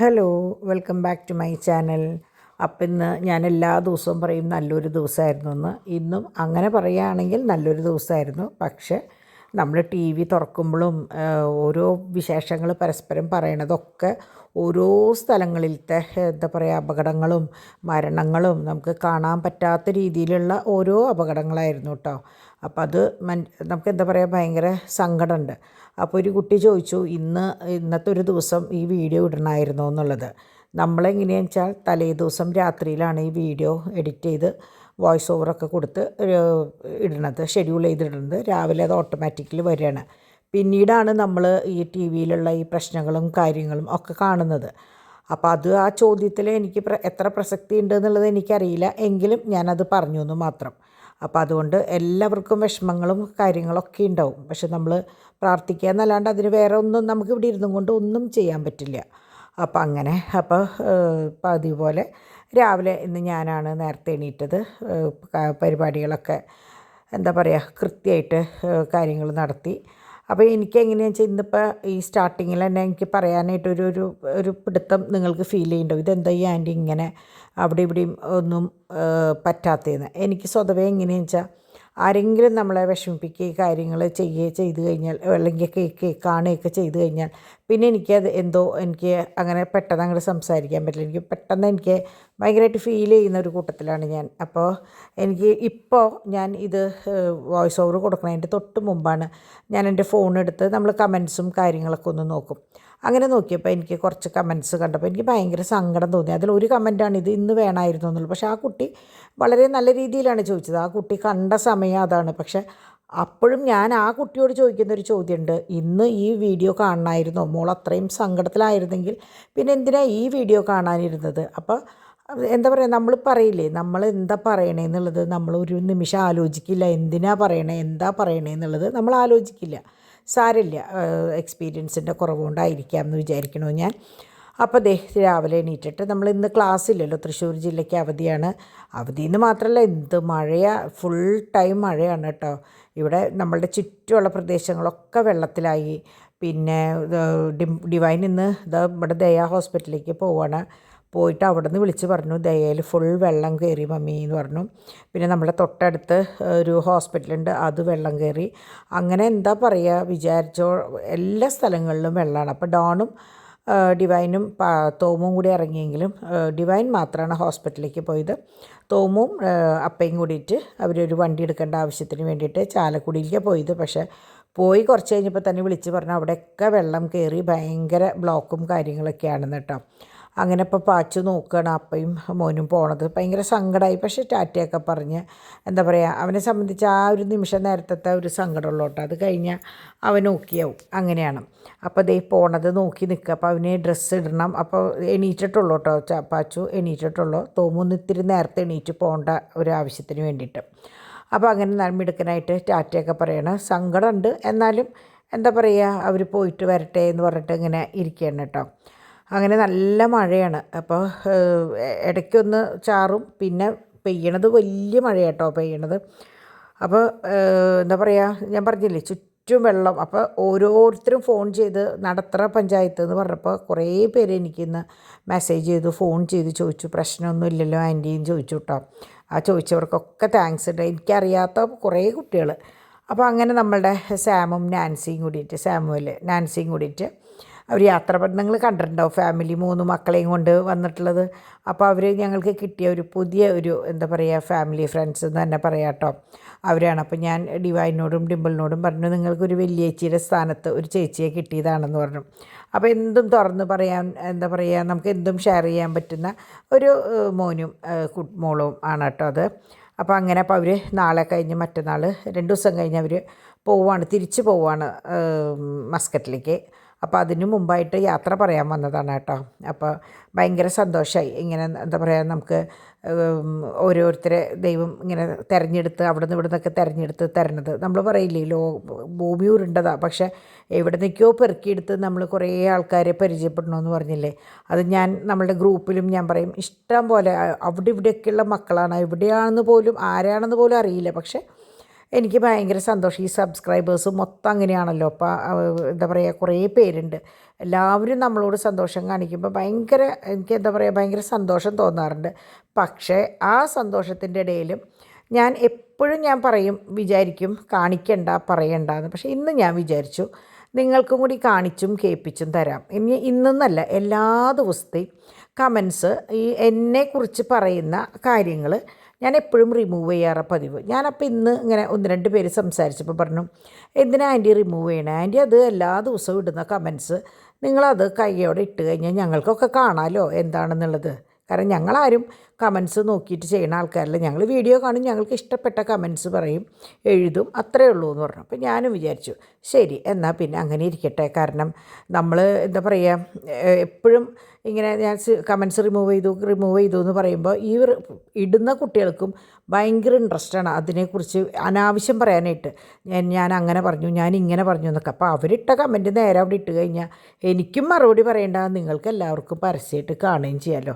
Hello, welcome back to my channel. അപ്പം ഇന്ന് ഞാൻ എല്ലാ ദിവസവും പറയും നല്ലൊരു ദിവസമായിരുന്നു എന്ന്. ഇന്നും അങ്ങനെ പറയുകയാണെങ്കിൽ നല്ലൊരു ദിവസമായിരുന്നു. പക്ഷേ നമ്മൾ ടി വി തുറക്കുമ്പോഴും ഓരോ വിശേഷങ്ങൾ പരസ്പരം പറയണതൊക്കെ ഓരോ സ്ഥലങ്ങളിലത്തെ എന്താ പറയുക അപകടങ്ങളും മരണങ്ങളും നമുക്ക് കാണാൻ പറ്റാത്ത രീതിയിലുള്ള ഓരോ അപകടങ്ങളായിരുന്നു കേട്ടോ. അപ്പോൾ അത് നമുക്ക് എന്താ പറയുക ഭയങ്കര സങ്കടമുണ്ട്. അപ്പോൾ ഒരു കുട്ടി ചോദിച്ചു ഇന്നത്തെ ഒരു ദിവസം ഈ വീഡിയോ ഇടണമായിരുന്നോ എന്നുള്ളത്. നമ്മളെങ്ങനെയാണെന്ന് വെച്ചാൽ തലേ ദിവസം രാത്രിയിലാണ് ഈ വീഡിയോ എഡിറ്റ് ചെയ്ത് വോയിസ് ഓവറൊക്കെ കൊടുത്ത് ഇടുന്നത്, ഷെഡ്യൂൾ ചെയ്തിടുന്നത്. രാവിലെ അത് ഓട്ടോമാറ്റിക്കലി വരികയാണ്. പിന്നീടാണ് നമ്മൾ ഈ ടി വിയിലുള്ള ഈ പ്രശ്നങ്ങളും കാര്യങ്ങളും ഒക്കെ കാണുന്നത്. അപ്പോൾ അത് ആ ചോദ്യത്തിൽ എനിക്ക് എത്ര പ്രസക്തി ഉണ്ട് എന്നുള്ളത് എനിക്കറിയില്ല, എങ്കിലും ഞാനത് പറഞ്ഞു എന്ന് മാത്രം. അപ്പോൾ അതുകൊണ്ട് എല്ലാവർക്കും വിഷമങ്ങളും കാര്യങ്ങളൊക്കെ ഉണ്ടാവും. പക്ഷെ നമ്മൾ പ്രാർത്ഥിക്കുക എന്നല്ലാണ്ട് അതിന് വേറെ ഒന്നും നമുക്ക് ഇവിടെ ഇരുന്നും കൊണ്ട് ഒന്നും ചെയ്യാൻ പറ്റില്ല. അപ്പം അങ്ങനെ പതിവ് പോലെ രാവിലെ ഇന്ന് ഞാനാണ് നേരത്തെ എണീറ്റത്. പരിപാടികളൊക്കെ എന്താ പറയുക കൃത്യമായിട്ട് കാര്യങ്ങൾ നടത്തി. അപ്പോൾ എനിക്ക് എങ്ങനെയാണെന്ന് വെച്ചാൽ ഇന്നിപ്പോൾ ഈ സ്റ്റാർട്ടിങ്ങിൽ തന്നെ എനിക്ക് പറയാനായിട്ടൊരു ഒരു ഒരു പിടുത്തം നിങ്ങൾക്ക് ഫീൽ ചെയ്യുന്നുണ്ടാവും. ഇതെന്താ ഈ ആൻറ്റി ഇങ്ങനെ അവിടെ ഇവിടെയും ഒന്നും പറ്റാത്തതെന്ന്. എനിക്ക് സ്വതവേ എങ്ങനെയാണെന്ന് വെച്ചാൽ ആരെങ്കിലും നമ്മളെ വിഷമിപ്പിക്കുക ഈ കാര്യങ്ങൾ ചെയ്ത് കഴിഞ്ഞാൽ അല്ലെങ്കിൽ കാണുകയൊക്കെ ചെയ്ത് കഴിഞ്ഞാൽ പിന്നെ എനിക്കത് എന്തോ എനിക്ക് അങ്ങനെ പെട്ടെന്ന് അങ്ങോട്ട് സംസാരിക്കാൻ പറ്റില്ല. എനിക്ക് പെട്ടെന്ന് എനിക്ക് ഭയങ്കരമായിട്ട് ഫീൽ ചെയ്യുന്ന ഒരു കൂട്ടത്തിലാണ് ഞാൻ. അപ്പോൾ ഇപ്പോൾ ഞാൻ ഇത് വോയിസ് ഓവർ കൊടുക്കുന്നതിൻ്റെ തൊട്ട് മുമ്പാണ് ഞാൻ എൻ്റെ ഫോൺ എടുത്ത് നമ്മൾ കമൻസും കാര്യങ്ങളൊക്കെ ഒന്ന് നോക്കും. അങ്ങനെ നോക്കിയപ്പോൾ എനിക്ക് കുറച്ച് കമൻസ് കണ്ടപ്പോൾ എനിക്ക് ഭയങ്കര സങ്കടം തോന്നി. അതിലൊരു കമൻറ്റാണ് ഇത് ഇന്ന് വേണമായിരുന്നു എന്നുള്ളത്. പക്ഷേ ആ കുട്ടി വളരെ നല്ല രീതിയിലാണ് ചോദിച്ചത്. ആ കുട്ടി കണ്ട സമയം അതാണ്. പക്ഷേ അപ്പോഴും ഞാൻ ആ കുട്ടിയോട് ചോദിക്കുന്നൊരു ചോദ്യമുണ്ട്, ഇന്ന് ഈ വീഡിയോ കാണണമായിരുന്നോ? മോൾ അത്രയും സങ്കടത്തിലായിരുന്നെങ്കിൽ പിന്നെ എന്തിനാണ് ഈ വീഡിയോ കാണാനിരുന്നത്? അപ്പോൾ എന്താ പറയുക, നമ്മൾ പറയില്ലേ നമ്മൾ എന്താ പറയണേ എന്നുള്ളത് നമ്മൾ ഒരു നിമിഷം ആലോചിക്കില്ല. എന്തിനാ പറയണേ എന്താ പറയണേ എന്നുള്ളത് നമ്മൾ ആലോചിക്കില്ല. സാരമില്ല, എക്സ്പീരിയൻസിൻ്റെ കുറവുകൊണ്ടായിരിക്കാം എന്ന് വിചാരിക്കണോ ഞാൻ. അപ്പോൾ രാവിലെ എണീറ്റിട്ട് നമ്മൾ ഇന്ന് ക്ലാസ് ഇല്ലല്ലോ, തൃശ്ശൂർ ജില്ലയ്ക്ക് അവധിയാണ്. അവധിയെന്ന് മാത്രമല്ല എന്ത് മഴയാണ്, ഫുൾ ടൈം മഴയാണ് കേട്ടോ. ഇവിടെ നമ്മളുടെ ചുറ്റുമുള്ള പ്രദേശങ്ങളൊക്കെ വെള്ളത്തിലായി. പിന്നെ ഡിവൈൻ ഇന്ന് ഇവിടെ ദയ ഹോസ്പിറ്റലിലേക്ക് പോവാണ്. പോയിട്ട് അവിടെ നിന്ന് വിളിച്ച് പറഞ്ഞു ദയയിൽ ഫുൾ വെള്ളം കയറി മമ്മി എന്ന് പറഞ്ഞു. പിന്നെ നമ്മുടെ തൊട്ടടുത്ത് ഒരു ഹോസ്പിറ്റലുണ്ട്, അത് വെള്ളം കയറി. അങ്ങനെ എന്താ പറയുക, വിചാരിച്ചോ എല്ലാ സ്ഥലങ്ങളിലും വെള്ളമാണ്. അപ്പോൾ ഡോണും ഡിവൈനും തോമും കൂടി ഇറങ്ങിയെങ്കിലും ഡിവൈൻ മാത്രമാണ് ഹോസ്പിറ്റലിലേക്ക് പോയത്. തോമും അപ്പയും കൂടിയിട്ട് അവരൊരു വണ്ടി എടുക്കേണ്ട ആവശ്യത്തിന് വേണ്ടിയിട്ട് ചാലക്കുടിയിലേക്ക് പോയത്. പക്ഷേ പോയി കുറച്ച് കഴിഞ്ഞപ്പോൾ തന്നെ വിളിച്ച് പറഞ്ഞു അവിടെയൊക്കെ വെള്ളം കയറി ഭയങ്കര ബ്ലോക്കും കാര്യങ്ങളൊക്കെയാണെന്ന് കേട്ടോ. അങ്ങനെ ഇപ്പോൾ പാച്ചു നോക്കുകയാണ് അപ്പയും മോനും പോണത്. ഭയങ്കര സങ്കടമായി. പക്ഷേ ടാറ്റയൊക്കെ പറഞ്ഞ് എന്താ പറയുക, അവനെ സംബന്ധിച്ച് ആ ഒരു നിമിഷം നേരത്തെ ഒരു സങ്കടമുള്ളൂ കേട്ടോ. അത് കഴിഞ്ഞാൽ അവൻ ഓക്കെയാവും. അങ്ങനെയാണ്. അപ്പോൾ പോണത് നോക്കി നിൽക്കുക. അപ്പോൾ അവന് ഡ്രസ്സ് ഇടണം. അപ്പോൾ എണീറ്റിട്ടുള്ളൂ കേട്ടോ, പാച്ചു എണീറ്റിട്ടുള്ളൂ. തോമൊന്ന് ഇത്തിരി നേരത്തെ എണീറ്റ് പോകേണ്ട ഒരു ആവശ്യത്തിന് വേണ്ടിയിട്ട്. അപ്പോൾ അങ്ങനെ മിടുക്കനായിട്ട് ടാറ്റയൊക്കെ പറയണം. സങ്കടമുണ്ട്, എന്നാലും എന്താ പറയുക, അവർ പോയിട്ട് വരട്ടെ എന്ന് പറഞ്ഞിട്ട് ഇങ്ങനെ ഇരിക്കുകയാണ് കേട്ടോ. അങ്ങനെ നല്ല മഴയാണ്. അപ്പോൾ ഇടയ്ക്കൊന്ന് ചാറും, പിന്നെ പെയ്യണത് വലിയ മഴയാട്ടോ പെയ്യണത്. അപ്പോൾ എന്താ പറയുക, ഞാൻ പറഞ്ഞില്ലേ ചുറ്റും വെള്ളം. അപ്പോൾ ഓരോരുത്തരും ഫോൺ ചെയ്ത് നടത്തറ പഞ്ചായത്ത് എന്ന് പറഞ്ഞപ്പോൾ കുറേ പേര് എനിക്കിന്ന് മെസ്സേജ് ചെയ്തു, ഫോൺ ചെയ്ത് ചോദിച്ചു പ്രശ്നമൊന്നും ഇല്ലല്ലോ ആൻറ്റിയും ചോദിച്ചു കേട്ടോ. ആ ചോദിച്ചവർക്കൊക്കെ താങ്ക്സ് ഉണ്ട്. എനിക്കറിയാത്ത കുറേ കുട്ടികൾ. അപ്പോൾ അങ്ങനെ നമ്മളുടെ നാൻസിയും കൂടിയിട്ട് അവർ യാത്ര നിങ്ങൾ കണ്ടിട്ടുണ്ടാവും, ഫാമിലി 3 മക്കളെയും കൊണ്ട് വന്നിട്ടുള്ളത്. അപ്പോൾ അവർ ഞങ്ങൾക്ക് കിട്ടിയ ഒരു പുതിയ ഒരു എന്താ പറയുക ഫാമിലി ഫ്രണ്ട്സ് എന്ന് തന്നെ പറയാം കേട്ടോ, അവരാണ്. അപ്പോൾ ഞാൻ ഡിവൈനോടും ഡിമ്പിളിനോടും പറഞ്ഞു നിങ്ങൾക്കൊരു വലിയേച്ചിയുടെ സ്ഥാനത്ത് ഒരു ചേച്ചിയെ കിട്ടിയതാണെന്ന് പറഞ്ഞു. അപ്പോൾ എന്തും തുറന്ന് പറയാൻ എന്താ പറയുക, നമുക്ക് എന്തും ഷെയർ ചെയ്യാൻ പറ്റുന്ന ഒരു മോനും മോളും ആണ് കേട്ടോ അത്. അപ്പോൾ അങ്ങനെ അപ്പോൾ അവർ നാളെ കഴിഞ്ഞ് മറ്റന്നാൾ 2 ദിവസം കഴിഞ്ഞ് അവർ തിരിച്ച് പോവുകയാണ് മസ്കറ്റിലേക്ക്. അപ്പോൾ അതിന് മുമ്പായിട്ട് യാത്ര പറയാൻ വന്നതാണ് കേട്ടോ. അപ്പോൾ ഭയങ്കര സന്തോഷമായി. ഇങ്ങനെ എന്താ പറയുക, നമുക്ക് ഓരോരുത്തരെ ദൈവം ഇങ്ങനെ തിരഞ്ഞെടുത്ത് അവിടെ നിന്ന് ഇവിടെ നിന്നൊക്കെ തിരഞ്ഞെടുത്ത് തരണത്. നമ്മൾ പറയില്ലേ ഭൂമി ഉരുണ്ടതാണ്, പക്ഷേ എവിടെ നിൽക്കോ പെറുക്കിയെടുത്ത് നമ്മൾ കുറേ ആൾക്കാരെ പരിചയപ്പെടണമെന്ന് പറഞ്ഞില്ലേ. അത് ഞാൻ നമ്മളുടെ ഗ്രൂപ്പിലും ഞാൻ പറയും, ഇഷ്ടം പോലെ അവിടെ ഇവിടെയൊക്കെയുള്ള മക്കളാണ്. എവിടെയാണെന്ന് പോലും ആരാണെന്ന് പോലും അറിയില്ല, പക്ഷേ എനിക്ക് ഭയങ്കര സന്തോഷം. ഈ സബ്സ്ക്രൈബേഴ്സ് മൊത്തം അങ്ങനെയാണല്ലോ. അപ്പോൾ എന്താ പറയുക, കുറേ പേരുണ്ട്. എല്ലാവരും നമ്മളോട് സന്തോഷം കാണിക്കുമ്പോൾ ഭയങ്കര, എനിക്ക് എന്താ പറയുക, ഭയങ്കര സന്തോഷം തോന്നാറുണ്ട്. പക്ഷേ ആ സന്തോഷത്തിൻ്റെ ഇടയിലും ഞാൻ എപ്പോഴും ഞാൻ വിചാരിക്കും കാണിക്കണ്ട പറയണ്ടെന്ന്. പക്ഷേ ഇന്ന് ഞാൻ വിചാരിച്ചു നിങ്ങൾക്കും കൂടി കാണിച്ചും കേൾപ്പിച്ചും തരാം. ഇന്നെന്നല്ല, എല്ലാ ദിവസത്തെയും കമൻസ് ഈ എന്നെക്കുറിച്ച് പറയുന്ന കാര്യങ്ങൾ ഞാൻ എപ്പോഴും റിമൂവ് ചെയ്യാറ് പതിവ്. ഞാനപ്പോൾ ഇന്ന് ഇങ്ങനെ 1-2 പേര് സംസാരിച്ചപ്പോൾ പറഞ്ഞു, എന്തിനാ ആൻറ്റി റിമൂവ് ചെയ്യണേ? ആൻറ്റി അത് എല്ലാ ദിവസവും ഇടുന്ന കമൻസ് നിങ്ങളത് കയ്യോടെ ഇട്ട് കഴിഞ്ഞാൽ ഞങ്ങൾക്കൊക്കെ കാണാമല്ലോ എന്താണെന്നുള്ളത്. കാരണം ഞങ്ങളാരും കമൻസ് നോക്കിയിട്ട് ചെയ്യുന്ന ആൾക്കാരല്ല. ഞങ്ങൾ വീഡിയോ കാണും, ഞങ്ങൾക്ക് ഇഷ്ടപ്പെട്ട കമൻസ് പറയും, എഴുതും, അത്രയേ ഉള്ളൂ എന്ന് പറഞ്ഞു. അപ്പോൾ ഞാനും വിചാരിച്ചു ശരി എന്നാൽ പിന്നെ അങ്ങനെ ഇരിക്കട്ടെ. കാരണം നമ്മൾ എന്താ പറയുക, എപ്പോഴും ഇങ്ങനെ ഞാൻ കമൻസ് റിമൂവ് ചെയ്തു എന്ന് പറയുമ്പോൾ ഈ ഇടുന്ന കുട്ടികൾക്കും ഭയങ്കര ഇൻട്രസ്റ്റാണ് അതിനെക്കുറിച്ച് അനാവശ്യം പറയാനായിട്ട്. ഞാൻ അങ്ങനെ പറഞ്ഞു, ഞാൻ ഇങ്ങനെ പറഞ്ഞു എന്നൊക്കെ. അപ്പോൾ അവരിട്ട കമൻറ്റ് നേരെ അവിടെ ഇട്ട് കഴിഞ്ഞാൽ എനിക്കും മറുപടി പറയേണ്ട, നിങ്ങൾക്ക് എല്ലാവർക്കും പരസ്യമായിട്ട് കാണുകയും ചെയ്യാമല്ലോ.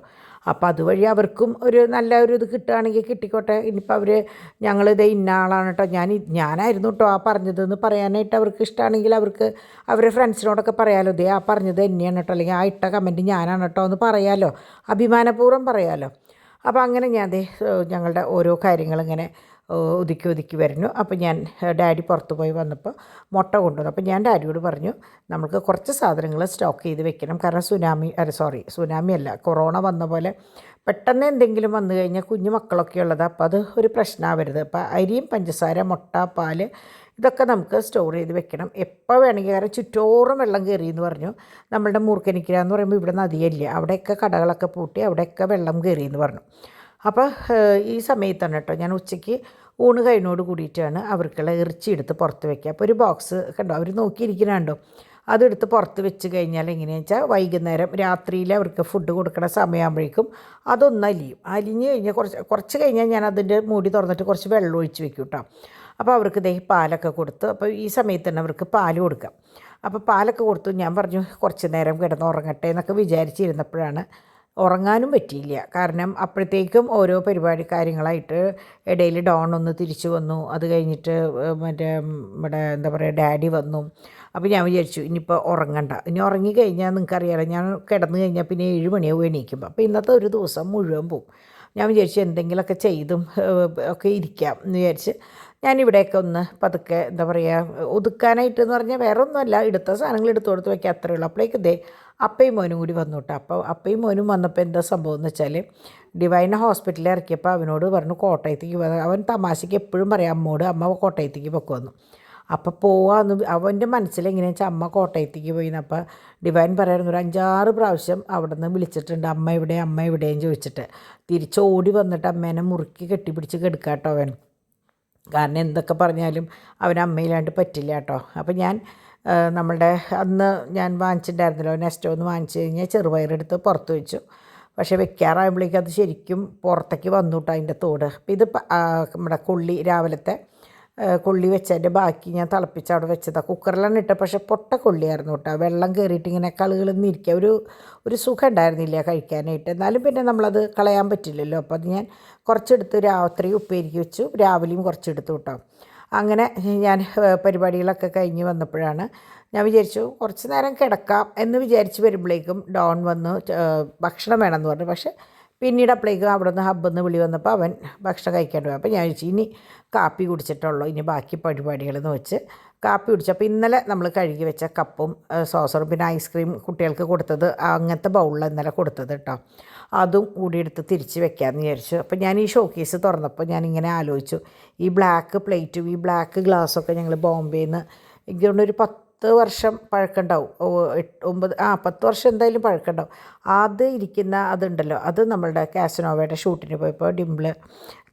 അപ്പോൾ അതുവഴി അവർക്കും ഒരു നല്ല ഒരു ഇത് കിട്ടുകയാണെങ്കിൽ കിട്ടിക്കോട്ടെ. ഇനിയിപ്പോൾ അവർ ഞങ്ങളിത് ഇന്ന ആളാണ് കേട്ടോ, ഞാനായിരുന്നു കേട്ടോ ആ പറഞ്ഞതെന്ന് പറയാനായിട്ട് അവർക്ക് ഇഷ്ടമാണെങ്കിൽ അവർക്ക് അവരുടെ ഫ്രണ്ട്സിനോടൊക്കെ പറയാമല്ലോ, ഇതേ ആ പറഞ്ഞത് തന്നെയാണ് കേട്ടോ, അല്ലെങ്കിൽ ആ ഇട്ട കമൻറ്റ് ഞാനാണ് കേട്ടോ എന്ന് പറയാമല്ലോ, അഭിമാനപൂർവ്വം പറയാമല്ലോ. അപ്പോൾ അങ്ങനെ ഞാൻ ഞങ്ങളുടെ ഓരോ കാര്യങ്ങളിങ്ങനെ ഒതുക്കി വരുന്നു. അപ്പോൾ ഞാൻ ഡാഡി പുറത്ത് പോയി വന്നപ്പോൾ മുട്ട കൊണ്ടുവന്നു. അപ്പോൾ ഞാൻ ഡാഡിയോട് പറഞ്ഞു നമുക്ക് കുറച്ച് സാധനങ്ങൾ സ്റ്റോക്ക് ചെയ്ത് വെക്കണം. കാരണം സുനാമി അല്ല, കൊറോണ വന്ന പോലെ പെട്ടെന്ന് എന്തെങ്കിലും വന്നു കഴിഞ്ഞാൽ കുഞ്ഞു മക്കളൊക്കെ ഉള്ളത്, അപ്പോൾ അത് ഒരു പ്രശ്നമാവരുത്. അപ്പോൾ അരിയും പഞ്ചസാര, മുട്ട, പാല് ഇതൊക്കെ നമുക്ക് സ്റ്റോർ ചെയ്ത് വെക്കണം എപ്പോൾ വേണമെങ്കിൽ. കാരണം ചുറ്റോറും വെള്ളം കയറി എന്ന് പറഞ്ഞു. നമ്മളുടെ മൂർക്കനിക്കര എന്ന് പറയുമ്പോൾ ഇവിടെ നദിയില്ല, അവിടെയൊക്കെ കടകളൊക്കെ പൂട്ടി അവിടെയൊക്കെ വെള്ളം കയറി എന്ന് പറഞ്ഞു. അപ്പോൾ ഈ സമയത്താണ് കേട്ടോ ഞാൻ ഉച്ചയ്ക്ക് ഊണ് കഴിഞ്ഞോട് കൂടിയിട്ടാണ് അവർക്കുള്ള ഇറച്ചി എടുത്ത് പുറത്ത് വയ്ക്കുക. അപ്പോൾ ഒരു ബോക്സ് കണ്ടോ, അവർ നോക്കിയിരിക്കുന്നുണ്ടോ, അതെടുത്ത് പുറത്ത് വെച്ച് കഴിഞ്ഞാൽ എങ്ങനെയാണെന്ന് വെച്ചാൽ വൈകുന്നേരം രാത്രിയിൽ അവർക്ക് ഫുഡ് കൊടുക്കുന്ന സമയമാകുമ്പോഴേക്കും അതൊന്ന് അലിഞ്ഞ് കഴിഞ്ഞാൽ കുറച്ച് കഴിഞ്ഞാൽ ഞാൻ അതിൻ്റെ മൂടി തുറന്നിട്ട് കുറച്ച് വെള്ളം ഒഴിച്ച് വെക്കും കേട്ടോ. അപ്പോൾ അവർക്ക് പാലൊക്കെ കൊടുത്ത്, അപ്പോൾ ഈ സമയത്ത് തന്നെ അവർക്ക് പാൽ കൊടുക്കാം. അപ്പോൾ പാലൊക്കെ കൊടുത്തു. ഞാൻ പറഞ്ഞു കുറച്ച് നേരം കിടന്ന് ഉറങ്ങട്ടെ എന്നൊക്കെ വിചാരിച്ചിരുന്നപ്പോഴാണ് ഉറങ്ങാനും പറ്റിയില്ല. കാരണം അപ്പോഴത്തേക്കും ഓരോ പരിപാടി കാര്യങ്ങളായിട്ട് ഇടയിൽ ഡോൺ ഒന്ന് തിരിച്ചു വന്നു. അത് കഴിഞ്ഞിട്ട് നമ്മുടെ എന്താ പറയുക ഡാഡി വന്നു. അപ്പോൾ ഞാൻ വിചാരിച്ചു ഇനിയിപ്പോൾ ഉറങ്ങണ്ട, ഇനി ഉറങ്ങിക്കഴിഞ്ഞാൽ നിങ്ങൾക്കറിയാമല്ലോ ഞാൻ കിടന്നു കഴിഞ്ഞാൽ പിന്നെ 7 മണിയാവും എണീക്കുമ്പോൾ. അപ്പോൾ ഇന്നത്തെ ഒരു ദിവസം മുഴുവൻ പോവും. ഞാൻ വിചാരിച്ചു എന്തെങ്കിലുമൊക്കെ ചെയ്തും ഒക്കെ ഇരിക്കാം എന്ന് വിചാരിച്ച് ഞാനിവിടെയൊക്കെ ഒന്ന് പതുക്കെ എന്താ പറയുക ഒതുക്കാനായിട്ടെന്ന് പറഞ്ഞാൽ വേറെ ഒന്നുമല്ല, എടുത്ത സാധനങ്ങൾ എടുത്ത് കൊടുത്ത് വയ്ക്കുക, അത്രയേ ഉള്ളൂ. അപ്പോഴേക്ക് അപ്പയും മോനും കൂടി വന്നു കേട്ടോ. അപ്പോൾ അപ്പയും മോനും വന്നപ്പോൾ എന്താ സംഭവം എന്ന് വെച്ചാൽ ഡിവൈനെ ഹോസ്പിറ്റലിൽ ഇറക്കിയപ്പോൾ അവനോട് പറഞ്ഞു കോട്ടയത്തേക്ക് അവൻ തമാശയ്ക്ക് എപ്പോഴും പറയാം അമ്മോട്, അമ്മ കോട്ടയത്തേക്ക് പൊക്കുവന്നു. അപ്പോൾ പോവാന്ന് അവൻ്റെ മനസ്സിലെങ്ങനെയാണെന്ന് വെച്ചാൽ അമ്മ കോട്ടയത്തേക്ക് പോയിന്ന്. അപ്പോൾ ഡിവൈൻ പറയായിരുന്നു ഒരു 5-6 പ്രാവശ്യം അവിടെ നിന്ന് വിളിച്ചിട്ടുണ്ട്, അമ്മ എവിടെയും ചോദിച്ചിട്ട്. തിരിച്ചോടി വന്നിട്ട് അമ്മേനെ മുറുക്കി കെട്ടിപ്പിടിച്ച് കെടുക്കാട്ടോ അവൻ. കാരണം എന്തൊക്കെ പറഞ്ഞാലും അവൻ അമ്മയിലാണ്ട് പറ്റില്ല കേട്ടോ. അപ്പോൾ ഞാൻ നമ്മളുടെ അന്ന് ഞാൻ വാങ്ങിച്ചിട്ടുണ്ടായിരുന്നല്ലോ നെസ്റ്റോ ഒന്ന് വാങ്ങിച്ച് കഴിഞ്ഞാൽ ചെറുപയറെടുത്ത് പുറത്ത് വെച്ചു. പക്ഷേ വെക്കാറാകുമ്പോഴേക്കും അത് ശരിക്കും പുറത്തേക്ക് വന്നു കേട്ടോ അതിൻ്റെ തോട്. അപ്പോൾ ഇത് നമ്മുടെ രാവിലത്തെ കൊള്ളി വെച്ചതിൻ്റെ ബാക്കി ഞാൻ തിളപ്പിച്ച് അവിടെ വെച്ചതാണ്. കുക്കറിലാണ് ഇട്ടത്, പക്ഷേ പൊട്ട കൊള്ളിയായിരുന്നു കേട്ടോ. വെള്ളം കയറിയിട്ട് ഇങ്ങനെ കളുകളൊന്നും ഇരിക്കുക ഒരു സുഖം ഉണ്ടായിരുന്നില്ല കഴിക്കാനായിട്ട്. എന്നാലും പിന്നെ നമ്മളത് കളയാൻ പറ്റില്ലല്ലോ. അപ്പോൾ അത് ഞാൻ കുറച്ചെടുത്ത് രാത്രി ഉപ്പേരിക്ക് വെച്ചു, രാവിലെയും കുറച്ചെടുത്തു കേട്ടോ. അങ്ങനെ ഞാൻ പരിപാടികളൊക്കെ കഴിഞ്ഞ് വന്നപ്പോഴാണ് ഞാൻ വിചാരിച്ചു കുറച്ച് നേരം കിടക്കാം എന്ന് വിചാരിച്ച് വരുമ്പോഴേക്കും ഡോൺ വന്ന് ഭക്ഷണം വേണമെന്ന് പറഞ്ഞു. പക്ഷേ പിന്നീട് അപ്പോഴേക്കും അവിടെ നിന്ന് ഹബ്ബിൽ നിന്ന് വിളി വന്നപ്പോൾ അവൻ ഭക്ഷണം കഴിക്കാണ്ട് പോയി. അപ്പോൾ ഞാൻ വിചാരിച്ചു ഇനി കാപ്പി കുടിച്ചിട്ടുള്ളൂ, ഇനി ബാക്കി പരിപാടികളെന്ന് വെച്ച് കാപ്പി കുടിച്ചു. അപ്പോൾ ഇന്നലെ നമ്മൾ കഴുകി വെച്ച കപ്പും സോസറും പിന്നെ ഐസ്ക്രീം കുട്ടികൾക്ക് കൊടുത്തത് അങ്ങനത്തെ ബൗളിൽ ഇന്നലെ കൊടുത്തത് കേട്ടോ, അതും കൂടി എടുത്ത് തിരിച്ച് വെക്കാമെന്ന് വിചാരിച്ചു. അപ്പോൾ ഞാൻ ഈ ഷോക്കേസ് തുറന്നപ്പോൾ ഞാനിങ്ങനെ ആലോചിച്ചു, ഈ ബ്ലാക്ക് പ്ലേറ്റും ഈ ബ്ലാക്ക് ഗ്ലാസ്സൊക്കെ ഞങ്ങൾ ബോംബെയിൽ നിന്ന് എനിക്ക് തോന്നുന്നു ഒരു 10 വർഷം പഴക്കമുണ്ടാവും, 10 വർഷം എന്തായാലും പഴക്കമുണ്ടാവും. അത് ഇരിക്കുന്ന അതുണ്ടല്ലോ, അത് നമ്മളുടെ കാസനോവയുടെ ഷൂട്ടിന് പോയപ്പോൾ ഡിംപിൾ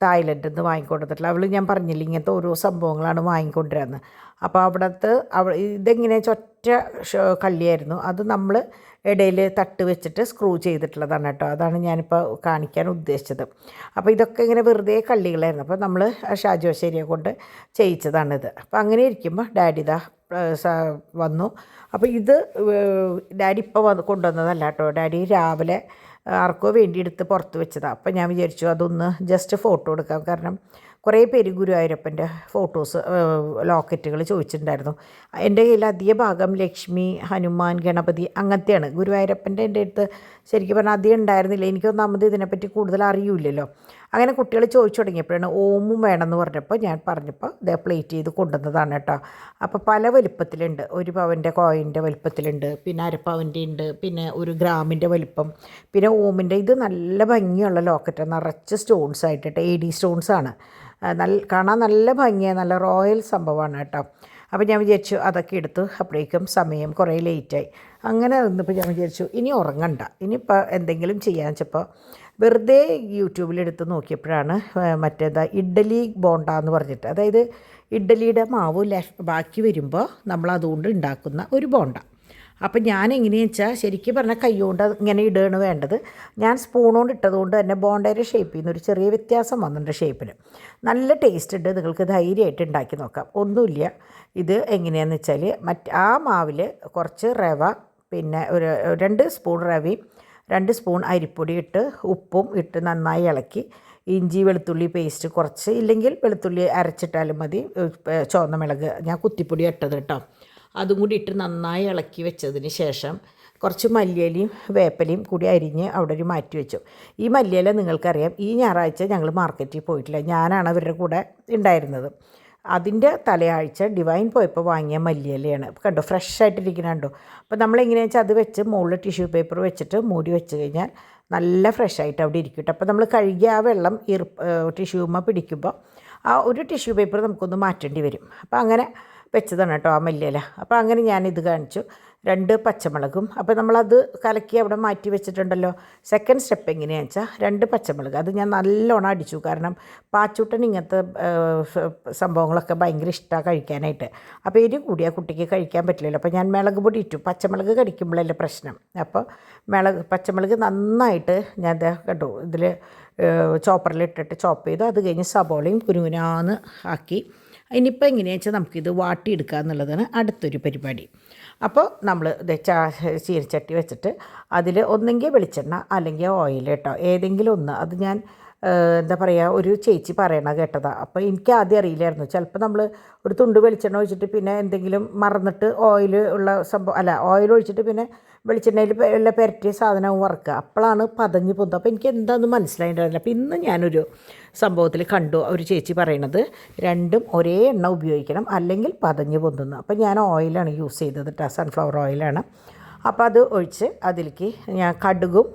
തായ്ലൻഡിൽ നിന്ന് വാങ്ങിക്കൊണ്ടിട്ടുള്ള അവൾ ഞാൻ പറഞ്ഞില്ല ഇങ്ങനത്തെ ഓരോ സംഭവങ്ങളാണ് വാങ്ങിക്കൊണ്ടിരുന്നത്. അപ്പോൾ ഇതെങ്ങനെ ഒറ്റ കള്ളിയായിരുന്നു, അത് നമ്മൾ ഇടയിൽ തട്ട് വെച്ചിട്ട് സ്ക്രൂ ചെയ്തിട്ടുള്ളതാണ് കേട്ടോ. അതാണ് ഞാനിപ്പോൾ കാണിക്കാൻ ഉദ്ദേശിച്ചത്. അപ്പോൾ ഇതൊക്കെ ഇങ്ങനെ വെറുതെ കള്ളികളായിരുന്നു. അപ്പോൾ നമ്മൾ ഷാജുവശ്ശേരിയെ കൊണ്ട് ചെയ്യിച്ചതാണിത്. അപ്പോൾ അങ്ങനെ ഇരിക്കുമ്പോൾ ഡാഡി വന്നു. അപ്പോൾ ഇത് ഡാഡി ഇപ്പോൾ കൊണ്ടുവന്നതല്ല കേട്ടോ, ഡാഡി രാവിലെ ആർക്കോ വേണ്ടി എടുത്ത് പുറത്ത് വെച്ചതാണ്. അപ്പോൾ ഞാൻ വിചാരിച്ചു അതൊന്ന് ജസ്റ്റ് ഫോട്ടോ എടുക്കാം. കാരണം കുറേ പേര് ഗുരുവായൂരപ്പൻ്റെ ഫോട്ടോസ് ലോക്കറ്റുകൾ ചോദിച്ചിട്ടുണ്ടായിരുന്നു. എൻ്റെ കയ്യിൽ അധിക ഭാഗം ലക്ഷ്മി, ഹനുമാൻ, ഗണപതി അങ്ങനത്തെയാണ്. ഗുരുവായൂരപ്പൻ്റെ എൻ്റെ അടുത്ത് ശരിക്കും പറഞ്ഞാൽ അധികം ഉണ്ടായിരുന്നില്ല. എനിക്കൊന്നാമത് ഇതിനെപ്പറ്റി കൂടുതൽ അറിയില്ലല്ലോ. അങ്ങനെ കുട്ടികൾ ചോദിച്ചു തുടങ്ങിയപ്പോഴാണ് ഓമും വേണമെന്ന് പറഞ്ഞപ്പോൾ ഞാൻ പറഞ്ഞപ്പോൾ ഇതേ പ്ലേറ്റ് ചെയ്ത് കൊണ്ടുവന്നതാണ് കേട്ടോ. അപ്പോൾ പല വലുപ്പത്തിലുണ്ട്. 1 പവൻ്റെ കോയിൻ്റെ വലുപ്പത്തിലുണ്ട്, പിന്നെ അരപ്പവൻ്റെ ഉണ്ട്, പിന്നെ 1 ഗ്രാമിൻ്റെ വലുപ്പം, പിന്നെ ഓമിൻ്റെ. ഇത് നല്ല ഭംഗിയുള്ള ലോക്കറ്റ്, നിറച്ച് സ്റ്റോൺസ് ആയിട്ടിട്ട് AD സ്റ്റോൺസാണ്. കാണാൻ നല്ല ഭംഗിയാണ്, നല്ല റോയൽ സംഭവമാണ് കേട്ടോ. അപ്പോൾ ഞാൻ വിചാരിച്ചു അതൊക്കെ എടുത്തു. അപ്പോഴേക്കും സമയം കുറേ ലേറ്റായി. അങ്ങനെ വന്നപ്പോൾ ഞാൻ വിചാരിച്ചു ഇനി ഉറങ്ങണ്ട, ഇനിയിപ്പോൾ എന്തെങ്കിലും ചെയ്യാന്ന് വെച്ചപ്പോൾ വെറുതെ യൂട്യൂബിലെടുത്ത് നോക്കിയപ്പോഴാണ് മറ്റേതാ ഇഡ്ഡലി ബോണ്ട എന്ന് പറഞ്ഞിട്ട്, അതായത് ഇഡ്ഡലിയുടെ മാവ് ബാക്കി വരുമ്പോൾ നമ്മൾ അതുകൊണ്ട് ഉണ്ടാക്കുന്ന ഒരു ബോണ്ട. അപ്പം ഞാൻ എങ്ങനെയാണെന്ന് വെച്ചാൽ ശരിക്കും പറഞ്ഞാൽ കൈകൊണ്ട് ഇങ്ങനെ ഇടുകയാണ് വേണ്ടത്. ഞാൻ സ്പൂൺ കൊണ്ട് ഇട്ടതുകൊണ്ട് തന്നെ ബോണ്ടയുടെ ഷേപ്പിൽ നിന്ന് ഒരു ചെറിയ വ്യത്യാസം വന്നിട്ടുണ്ട് ഷേപ്പിന്. നല്ല ടേസ്റ്റ് ഉണ്ട്, നിങ്ങൾക്ക് ധൈര്യമായിട്ട് ഉണ്ടാക്കി നോക്കാം, ഒന്നുമില്ല. ഇത് എങ്ങനെയാണെന്ന് വെച്ചാൽ ആ മാവിൽ കുറച്ച് റവ, പിന്നെ ഒരു 2 സ്പൂൺ റവയും 2 സ്പൂൺ അരിപ്പൊടി ഇട്ട് ഉപ്പും ഇട്ട് നന്നായി ഇളക്കി, ഇഞ്ചി വെളുത്തുള്ളി പേസ്റ്റ് കുറച്ച്, ഇല്ലെങ്കിൽ വെളുത്തുള്ളി അരച്ചിട്ടാലും മതി, ചുവന്ന മുളക് ഞാൻ കുത്തിപ്പൊടി ഇട്ടത് കേട്ടോ, അതും കൂടി ഇട്ട് നന്നായി ഇളക്കി വെച്ചതിന് ശേഷം കുറച്ച് മല്ലിയിലയും വേപ്പിലയും കൂടി അരിഞ്ഞ് അവിടെ ഒരു മാറ്റി വെച്ചു. ഈ മല്ലിയില നിങ്ങൾക്കറിയാം, ഈ ഞായറാഴ്ച ഞങ്ങൾ മാർക്കറ്റിൽ പോയിട്ടില്ല, ഞാനാണ് അവരുടെ കൂടെ ഉണ്ടായിരുന്നത്. അതിൻ്റെ തലയാഴ്ച ഡിവൈൻ പോയപ്പോൾ വാങ്ങിയ മല്ലിയിലയാണ്. കണ്ടോ, ഫ്രഷ് ആയിട്ടിരിക്കണുണ്ടോ. അപ്പോൾ നമ്മളെങ്ങനെയാണെന്ന് വെച്ചാൽ അത് വെച്ച് മുകളിൽ ടിഷ്യൂ പേപ്പർ വെച്ചിട്ട് മൂടി വെച്ച് കഴിഞ്ഞാൽ നല്ല ഫ്രഷ് ആയിട്ട് അവിടെ ഇരിക്കട്ടെ. അപ്പോൾ നമ്മൾ കഴുകിയ ആ വെള്ളം ടിഷ്യൂമ്മ പിടിക്കുമ്പോൾ ആ ഒരു ടിഷ്യൂ പേപ്പർ നമുക്കൊന്ന് മാറ്റേണ്ടി വരും. അപ്പോൾ അങ്ങനെ വെച്ചതാണ് കേട്ടോ ആ മല്ലിയില. അപ്പോൾ അങ്ങനെ ഞാനിത് കാണിച്ചു. 2 പച്ചമുളകും, അപ്പോൾ നമ്മളത് കലക്കി അവിടെ മാറ്റി വെച്ചിട്ടുണ്ടല്ലോ. സെക്കൻഡ് സ്റ്റെപ്പ് എങ്ങനെയാണെന്ന് വെച്ചാൽ 2 പച്ചമുളക് അത് ഞാൻ നല്ലോണം അടിച്ചു. കാരണം പാച്ചൂട്ടൻ ഇങ്ങനത്തെ സംഭവങ്ങളൊക്കെ ഭയങ്കര ഇഷ്ടമാണ് കഴിക്കാനായിട്ട്. അപ്പോൾ എരി കൂടിയ കുട്ടിക്ക് കഴിക്കാൻ പറ്റില്ലല്ലോ. അപ്പോൾ ഞാൻ മുളക് പൊടി ഇട്ടു. പച്ചമുളക് കടിക്കുമ്പോഴല്ലേ പ്രശ്നം. അപ്പോൾ പച്ചമുളക് നന്നായിട്ട് ഞാൻ കണ്ടു ഇതിൽ ചോപ്പറിലിട്ടിട്ട് ചോപ്പ് ചെയ്തു. അത് കഴിഞ്ഞ് സബോളയും കുനുകുനാന്ന് ആക്കി. ഇനിയിപ്പോൾ എങ്ങനെയാണെന്ന് വെച്ചാൽ നമുക്കിത് വാട്ടിയെടുക്കുക എന്നുള്ളതാണ് അടുത്തൊരു പരിപാടി. അപ്പോൾ നമ്മൾ ചീനച്ചട്ടി വെച്ചിട്ട് അതിൽ ഒന്നെങ്കിൽ വെളിച്ചെണ്ണ അല്ലെങ്കിൽ ഓയിൽ കേട്ടോ, ഏതെങ്കിലും ഒന്ന്. അത് ഞാൻ എന്താ പറയുക, ഒരു ചേച്ചി പറയണ കേട്ടതാണ്. അപ്പോൾ എനിക്ക് ആദ്യം അറിയില്ലായിരുന്നു. ചിലപ്പോൾ നമ്മൾ ഒരു തുണ്ട് വെളിച്ചെണ്ണ ഒഴിച്ചിട്ട് പിന്നെ എന്തെങ്കിലും മറന്നിട്ട് ഓയിൽ ഉള്ള സംഭവം ഓയിൽ ഒഴിച്ചിട്ട് പിന്നെ വെളിച്ചെണ്ണയിൽ എല്ലാം പുരട്ടിയ സാധനവും വറുക്കുക, അപ്പോഴാണ് പതഞ്ഞ് പൊന്തുക. അപ്പോൾ എനിക്ക് എന്താണെന്ന് മനസ്സിലായിട്ടുണ്ടായിരുന്നില്ല. അപ്പോൾ ഇന്ന് ഞാനൊരു സംഭവത്തിൽ കണ്ടു ഒരു ചേച്ചി പറയണത് രണ്ടും ഒരേ എണ്ണ ഉപയോഗിക്കണം, അല്ലെങ്കിൽ പതഞ്ഞ് പൊന്തുന്നു. അപ്പോൾ ഞാൻ ഓയിലാണ് യൂസ് ചെയ്തത് കേട്ടോ, സൺഫ്ലവർ ഓയിലാണ്. അപ്പോൾ അത് ഒഴിച്ച് അതിലേക്ക് ഞാൻ കടുകും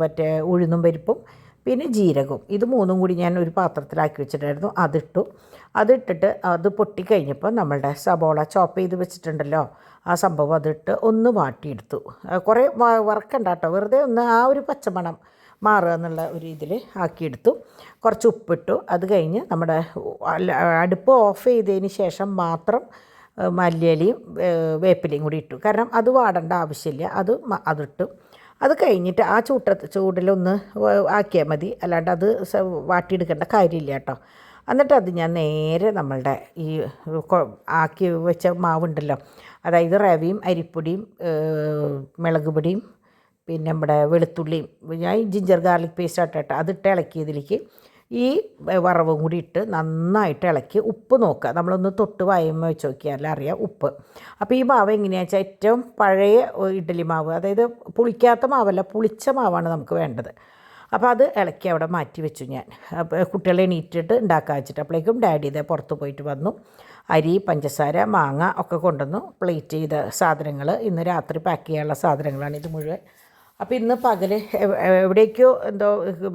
മറ്റേ ഉഴുന്നും പരിപ്പും പിന്നെ ജീരകവും ഇത് 3ഉം കൂടി ഞാൻ ഒരു പാത്രത്തിലാക്കി വെച്ചിട്ടായിരുന്നു. അതിട്ടിട്ട് അത് പൊട്ടിക്കഴിഞ്ഞപ്പോൾ നമ്മളുടെ സബോള ചോപ്പ് ചെയ്ത് വെച്ചിട്ടുണ്ടല്ലോ ആ സംഭവം അതിട്ട് ഒന്ന് വാട്ടിയെടുത്തു. കുറേ വറക്കണ്ട കേട്ടോ, വെറുതെ ഒന്ന് ആ ഒരു പച്ചമണം മാറുക എന്നുള്ള ഒരു ഇതിൽ ആക്കിയെടുത്തു. കുറച്ച് ഉപ്പിട്ടു. അത് കഴിഞ്ഞ് നമ്മുടെ അടുപ്പ് ഓഫ് ചെയ്തതിന് ശേഷം മാത്രം മല്ലിയിലയും വേപ്പിലയും കൂടി ഇട്ടു. കാരണം അത് വാടേണ്ട ആവശ്യമില്ല, അതിട്ടു. അത് കഴിഞ്ഞിട്ട് ആ ചൂടിലൊന്ന് ആക്കിയാൽ മതി, അല്ലാണ്ട് അത് വാട്ടിയെടുക്കേണ്ട കാര്യമില്ല കേട്ടോ. എന്നിട്ട് അത് ഞാൻ നേരെ നമ്മളുടെ ഈ ആക്കി വെച്ച മാവുണ്ടല്ലോ, അതായത് റവയും അരിപ്പൊടിയും മുളക് പൊടിയും പിന്നെ നമ്മുടെ വെളുത്തുള്ളിയും ഞാൻ ജിഞ്ചർ ഗാർലിക് പേസ്റ്റ് ആട്ടോ അതിട്ട് ഇളക്കിയതിലേക്ക് ഈ വറവും കൂടി ഇട്ട് നന്നായിട്ട് ഇളക്കി. ഉപ്പ് നോക്കുക, നമ്മളൊന്ന് തൊട്ട് വായുമ്പോൾ വെച്ച് നോക്കിയാൽ അറിയാം ഉപ്പ്. അപ്പോൾ ഈ മാവ് എങ്ങനെയാണെന്ന് വെച്ചാൽ ഏറ്റവും പഴയ ഇഡ്ഡലി മാവ്, അതായത് പുളിക്കാത്ത മാവല്ല, പുളിച്ച മാവാണ് നമുക്ക് വേണ്ടത്. അപ്പോൾ അത് ഇളക്കി അവിടെ മാറ്റി വെച്ചു ഞാൻ. കുട്ടികളെ എണീറ്റിട്ട് ഉണ്ടാക്കാൻ വെച്ചിട്ട് അപ്പോഴേക്കും ഡാഡി ഇതേ പുറത്ത് പോയിട്ട് വന്നു. അരി, പഞ്ചസാര, മാങ്ങ ഒക്കെ കൊണ്ടുവന്നു. പ്ലേറ്റ് ചെയ്ത സാധനങ്ങൾ ഇന്ന് രാത്രി പാക്ക് ചെയ്യാനുള്ള സാധനങ്ങളാണ് ഇത് മുഴുവൻ. അപ്പോൾ ഇന്ന് പകൽ എവിടേക്കോ എന്തോ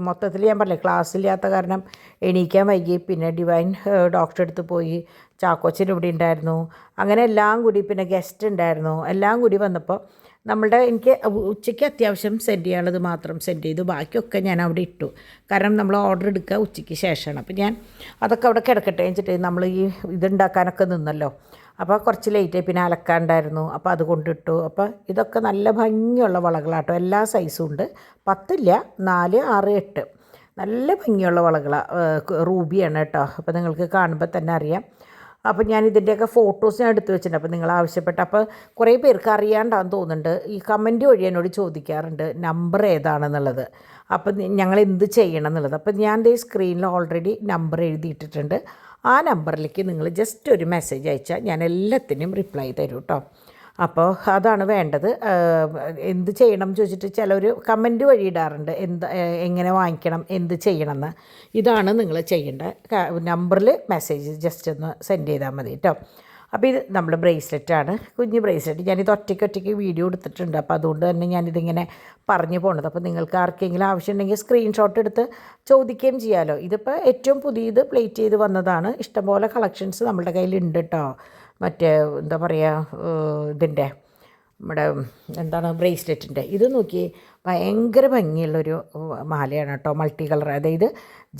മൊത്തത്തിൽ ഞാൻ പറഞ്ഞില്ലേ ക്ലാസ്സില്ലാത്ത കാരണം എണീക്കാൻ വൈകി. പിന്നെ ഡിവൈൻ ഡോക്ടറെ അടുത്ത് പോയി, ചാക്കോച്ചൻ ഇവിടെ ഉണ്ടായിരുന്നു. അങ്ങനെ എല്ലാം കൂടി പിന്നെ ഗസ്റ്റ് ഉണ്ടായിരുന്നു. എല്ലാം കൂടി വന്നപ്പോൾ എനിക്ക് ഉച്ചയ്ക്ക് അത്യാവശ്യം സെൻഡ് ചെയ്യാനുള്ളത് മാത്രം സെൻഡ് ചെയ്തു. ബാക്കിയൊക്കെ ഞാൻ അവിടെ ഇട്ടു. കാരണം നമ്മൾ ഓർഡർ എടുക്കുക ഉച്ചയ്ക്ക് ശേഷമാണ്. അപ്പോൾ ഞാൻ അതൊക്കെ അവിടെ കിടക്കട്ടെ വെച്ചിട്ട് നമ്മൾ ഈ ഇതുണ്ടാക്കാനൊക്കെ നിന്നല്ലോ. അപ്പോൾ കുറച്ച് ലേറ്റായി. പിന്നെ അലക്കാണ്ടായിരുന്നു, അപ്പോൾ അത് കൊണ്ടിട്ടു. അപ്പോൾ ഇതൊക്കെ നല്ല ഭംഗിയുള്ള വളകളാട്ടോ, എല്ലാ സൈസും ഉണ്ട്. 10 ഇല്ല, 4, 6, 8 നല്ല ഭംഗിയുള്ള വളകളാണ്. റൂബിയാണ് കേട്ടോ. അപ്പോൾ നിങ്ങൾക്ക് കാണുമ്പോൾ തന്നെ അറിയാം. അപ്പോൾ ഞാൻ ഇതിൻ്റെയൊക്കെ ഫോട്ടോസ് ഞാൻ എടുത്ത് വെച്ചിട്ടുണ്ട്. അപ്പോൾ നിങ്ങൾ ആവശ്യപ്പെട്ട അപ്പോൾ കുറേ പേർക്ക് അറിയാണ്ടാന്ന് തോന്നുന്നുണ്ട്, ഈ കമൻറ്റ് വഴി എന്നോട് ചോദിക്കാറുണ്ട് നമ്പർ ഏതാണെന്നുള്ളത്, അപ്പം ഞങ്ങൾ എന്ത് ചെയ്യണം എന്നുള്ളത്. അപ്പം ഞാൻ ദേ സ്ക്രീനിൽ ഓൾറെഡി നമ്പർ എഴുതിയിട്ടിട്ടുണ്ട്. ആ നമ്പറിലേക്ക് നിങ്ങൾ ജസ്റ്റ് ഒരു മെസ്സേജ് അയച്ചാൽ ഞാൻ എല്ലാത്തിനും റിപ്ലൈ തരും കേട്ടോ. അപ്പോൾ അതാണ് വേണ്ടത്. എന്ത് ചെയ്യണം എന്ന് ചോദിച്ചിട്ട് ചിലർ കമൻറ്റ് വഴി ഇടാറുണ്ട്, എങ്ങനെ വാങ്ങിക്കണം, എന്ത് ചെയ്യണമെന്ന്. ഇതാണ് നിങ്ങൾ ചെയ്യേണ്ട. നമ്പറിൽ മെസ്സേജ് ജസ്റ്റ് ഒന്ന് സെൻഡ് ചെയ്താൽ മതി കേട്ടോ. അപ്പോൾ ഇത് നമ്മുടെ ബ്രേസ്ലെറ്റാണ്, കുഞ്ഞ് ബ്രേസ്ലെറ്റ്. ഞാനിത് ഒറ്റയ്ക്ക് വീഡിയോ എടുത്തിട്ടുണ്ട്. അപ്പോൾ അതുകൊണ്ട് തന്നെ ഞാനിതിങ്ങനെ പറഞ്ഞു പോണത്. അപ്പോൾ നിങ്ങൾക്ക് ആർക്കെങ്കിലും ആവശ്യമുണ്ടെങ്കിൽ സ്ക്രീൻഷോട്ട് എടുത്ത് ചോദിക്കുകയും ചെയ്യാമല്ലോ. ഇതിപ്പോൾ ഏറ്റവും പുതിയത് പ്ലേറ്റ് ചെയ്ത് വന്നതാണ്. ഇഷ്ടംപോലെ കളക്ഷൻസ് നമ്മളുടെ കയ്യിലുണ്ട് കേട്ടോ. മറ്റേ എന്താ പറയുക, ഇതിൻ്റെ നമ്മുടെ എന്താണ് ബ്രേസ്ലെറ്റിൻ്റെ ഇത് നോക്കി, ഭയങ്കര ഭംഗിയുള്ളൊരു മാലയാണ് കേട്ടോ. മൾട്ടി കളർ, അതായത്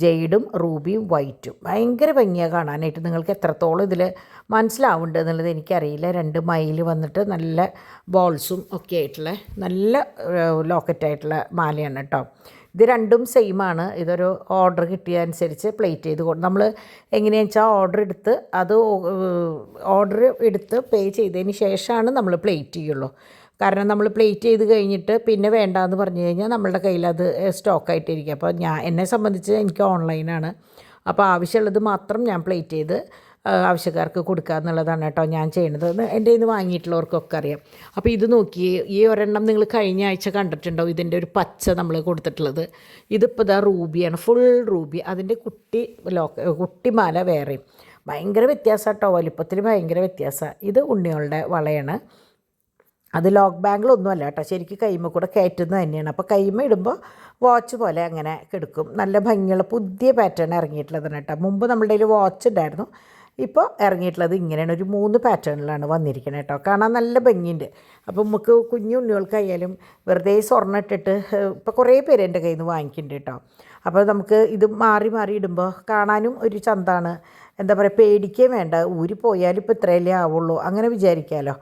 ജെയ്ഡും റൂബിയും വൈറ്റും. ഭയങ്കര ഭംഗിയാണ് കാണാനായിട്ട്. നിങ്ങൾക്ക് എത്രത്തോളം ഇതിൽ മനസ്സിലാവുന്നുണ്ട് എന്നുള്ളത് എനിക്കറിയില്ല. 2 മൈൽ വന്നിട്ട് നല്ല ബോൾസും ഒക്കെ ആയിട്ടുള്ള നല്ല ലോക്കറ്റായിട്ടുള്ള മാലയാണ് കേട്ടോ. ഇത് രണ്ടും സെയിമാണ്. ഇതൊരു ഓർഡർ കിട്ടിയ അനുസരിച്ച് പ്ലേറ്റ് ചെയ്ത് നമ്മൾ എങ്ങനെയാണെന്ന് വെച്ചാൽ ഓർഡർ എടുത്ത് പേ ചെയ്തതിന് ശേഷമാണ് നമ്മൾ പ്ലേറ്റ് ചെയ്യുള്ളൂ. കാരണം നമ്മൾ പ്ലേറ്റ് ചെയ്ത് കഴിഞ്ഞിട്ട് പിന്നെ വേണ്ടാന്ന് പറഞ്ഞു കഴിഞ്ഞാൽ നമ്മളുടെ കയ്യിൽ അത് സ്റ്റോക്കായിട്ടിരിക്കും. അപ്പോൾ എന്നെ സംബന്ധിച്ച് എനിക്ക് ഓൺലൈനാണ്. അപ്പോൾ ആവശ്യമുള്ളത് മാത്രം ഞാൻ പ്ലേറ്റ് ചെയ്ത് ആവശ്യക്കാർക്ക് കൊടുക്കുക എന്നുള്ളതാണ് കേട്ടോ ഞാൻ ചെയ്യുന്നത്. എൻ്റെ കയ്യിൽ നിന്ന് വാങ്ങിയിട്ടുള്ളവർക്കൊക്കെ അറിയാം. അപ്പോൾ ഇത് നോക്കി, ഈ ഒരെണ്ണം നിങ്ങൾ കഴിഞ്ഞ ആഴ്ച കണ്ടിട്ടുണ്ടാവും. ഇതിൻ്റെ ഒരു പച്ച നമ്മൾ കൊടുത്തിട്ടുള്ളത്. ഇതിപ്പോൾ ഇതാ റൂബിയാണ്, ഫുൾ റൂബി. അതിൻ്റെ കുട്ടിമാല വേറെയും. ഭയങ്കര വ്യത്യാസം കേട്ടോ, വലിപ്പത്തിൽ ഭയങ്കര വ്യത്യാസമാണ്. ഇത് ഉണ്ണികളുടെ വളയാണ്. അത് ലോക്ക് ബാങ്കിലൊന്നുമല്ല കേട്ടോ, ശരിക്കും കൈമ കൂടെ കയറ്റുന്നത് തന്നെയാണ്. അപ്പോൾ കൈമ ഇടുമ്പോൾ വാച്ച് പോലെ അങ്ങനെ കിടക്കും. നല്ല ഭംഗിയുള്ള പുതിയ പാറ്റേൺ ഇറങ്ങിയിട്ടുള്ളതാണ് കേട്ടോ. മുമ്പ് നമ്മളുടെ കയ്യിൽ വാച്ച് ഉണ്ടായിരുന്നു, ഇപ്പോൾ ഇറങ്ങിയിട്ടുള്ളത് ഇങ്ങനെയാണ്. ഒരു 3 പാറ്റേണിലാണ് വന്നിരിക്കുന്നത് കേട്ടോ. കാണാൻ നല്ല ഭംഗിയുണ്ട്. അപ്പോൾ നമുക്ക് കുഞ്ഞു ഉണ്ണികൾക്കായാലും വെറുതെ സ്വർണ്ണം ഇട്ടിട്ട് ഇപ്പോൾ കുറേ പേര് എൻ്റെ കയ്യിൽ നിന്ന് വാങ്ങിക്കുന്നുണ്ട് കേട്ടോ. അപ്പോൾ നമുക്ക് ഇത് മാറി ഇടുമ്പോൾ കാണാനും ഒരു ചന്താണ്. എന്താ പറയുക, പേടിക്കുകയും വേണ്ട, ഊരി പോയാലും ഇപ്പോൾ ഇത്രയല്ലേ ആവുള്ളൂ അങ്ങനെ വിചാരിക്കാമല്ലോ.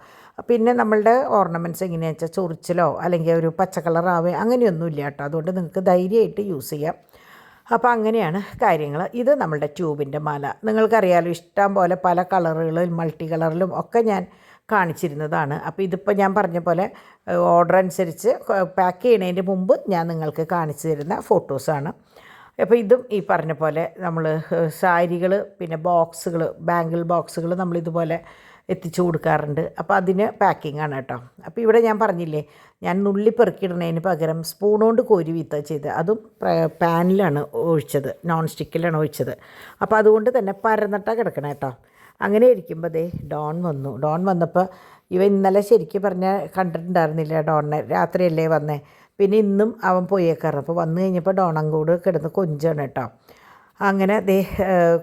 പിന്നെ നമ്മളുടെ ഓർണമെൻറ്റ്സ് എങ്ങനെയാണെന്ന് വെച്ചാൽ ചൊറിച്ചിലോ അല്ലെങ്കിൽ ഒരു പച്ച കളറാവേ അങ്ങനെയൊന്നുമില്ല കേട്ടോ. അതുകൊണ്ട് നിങ്ങൾക്ക് ധൈര്യമായിട്ട് യൂസ് ചെയ്യാം. അപ്പോൾ അങ്ങനെയാണ് കാര്യങ്ങൾ. ഇത് നമ്മളുടെ ട്യൂബിൻ്റെ മാല. നിങ്ങൾക്കറിയാലോ, ഇഷ്ടം പോലെ പല കളറുകളിലും മൾട്ടി കളറിലും ഒക്കെ ഞാൻ കാണിച്ചിരുന്നതാണ്. അപ്പോൾ ഇതിപ്പോൾ ഞാൻ പറഞ്ഞ പോലെ ഓർഡർ അനുസരിച്ച് പാക്ക് ചെയ്യുന്നതിൻ്റെ മുമ്പ് ഞാൻ നിങ്ങൾക്ക് കാണിച്ചു തരുന്ന ഫോട്ടോസാണ്. അപ്പോൾ ഇതും ഈ പറഞ്ഞ പോലെ നമ്മൾ സാരികൾ, പിന്നെ ബോക്സുകൾ, ബാങ്കിൾ ബോക്സുകൾ നമ്മളിതുപോലെ എത്തിച്ചു കൊടുക്കാറുണ്ട്. അപ്പോൾ അതിന് പാക്കിങ്ങാണ് കേട്ടോ. അപ്പോൾ ഇവിടെ ഞാൻ പറഞ്ഞില്ലേ, ഞാൻ നുള്ളി പെറുക്കിയിടുന്നതിന് പകരം സ്പൂൺ കൊണ്ട് കോരി വീത്ത ചെയ്ത്, അതും പാനിലാണ് ഒഴിച്ചത്, നോൺ സ്റ്റിക്കിലാണ് ഒഴിച്ചത്. അപ്പോൾ അതുകൊണ്ട് തന്നെ പരന്നിട്ടാണ് കിടക്കണം കേട്ടോ. അങ്ങനെ ഇരിക്കുമ്പോൾ ഡോൺ വന്നു. ഡോൺ വന്നപ്പോൾ ഇന്നലെ ശരിക്കും പറഞ്ഞാൽ കണ്ടിട്ടുണ്ടായിരുന്നില്ല ഡോണിനെ, രാത്രിയല്ലേ വന്നേ. പിന്നെ ഇന്നും അവൻ പോയേക്കാറ്. അപ്പോൾ വന്നു കഴിഞ്ഞപ്പോൾ ഡോണങ്കോട് കിടന്ന് കൊഞ്ചാണ് കേട്ടോ. അങ്ങനെ